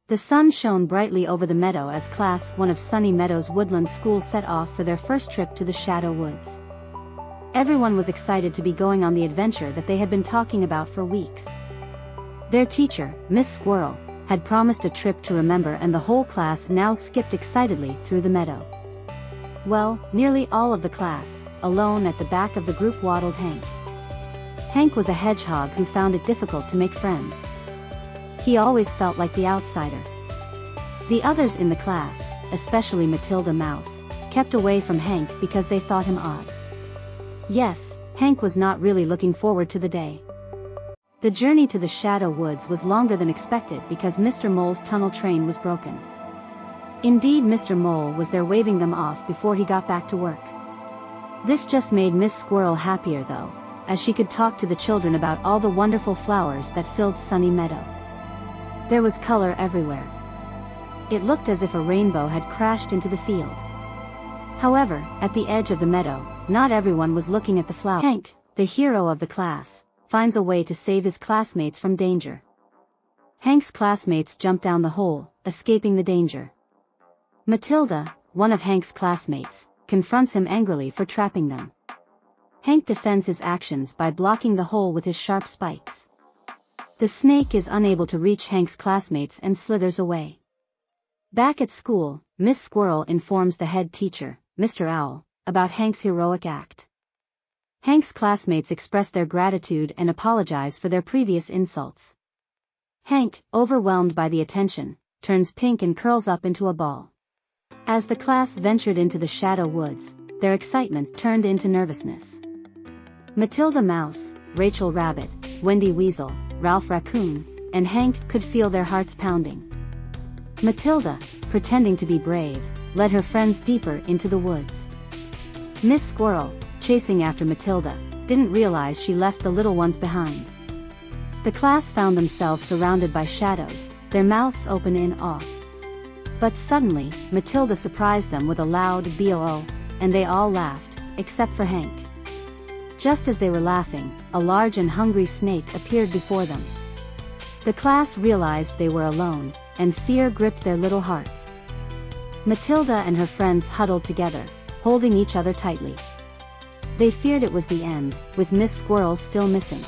The sun shone brightly over the meadow as Class 1 of sunny Meadows Woodland School set off for their first trip to the Shadow Woods. Everyone was excited to be going on the adventure that they had been talking about for weeks. Their teacher, Miss Squirrel, had promised a trip to remember, and the whole class now skipped excitedly through the meadow. Well, nearly all of the class, alone at the back of the group waddled Hank. Hank was a hedgehog who found it difficult to make friends. He always felt like the outsider. The others in the class, especially Matilda Mouse, kept away from Hank because they thought him odd. Yes, Hank was not really looking forward to the day. The journey to the Shadow Woods was longer than expected because Mr. Mole's tunnel train was broken. Indeed, Mr. Mole was there waving them off before he got back to work. This just made Miss Squirrel happier though, as she could talk to the children about all the wonderful flowers that filled Sunny Meadow. There was color everywhere. It looked as if a rainbow had crashed into the field. However, at the edge of the meadow, not everyone was looking at the flowers. Hank, the hero of the class, finds a way to save his classmates from danger. Hank's classmates jump down the hole, escaping the danger. Matilda, one of Hank's classmates, confronts him angrily for trapping them. Hank defends his actions by blocking the hole with his sharp spikes. The snake is unable to reach Hank's classmates and slithers away. Back at school, Miss Squirrel informs the head teacher, Mr. Owl, about Hank's heroic act. Hank's classmates express their gratitude and apologize for their previous insults. Hank, overwhelmed by the attention, turns pink and curls up into a ball. As the class ventured into the Shadow Woods, their excitement turned into nervousness. Matilda Mouse, Rachel Rabbit, Wendy Weasel, Ralph Raccoon, and Hank could feel their hearts pounding. Matilda, pretending to be brave, led her friends deeper into the woods. Miss Squirrel, chasing after Matilda, didn't realize she left the little ones behind. The class found themselves surrounded by shadows, their mouths open in awe. But suddenly, Matilda surprised them with a loud "boo," and they all laughed, except for Hank. Just as they were laughing, a large and hungry snake appeared before them. The class realized they were alone, and fear gripped their little hearts. Matilda and her friends huddled together, holding each other tightly. They feared it was the end, with Miss Squirrel still missing.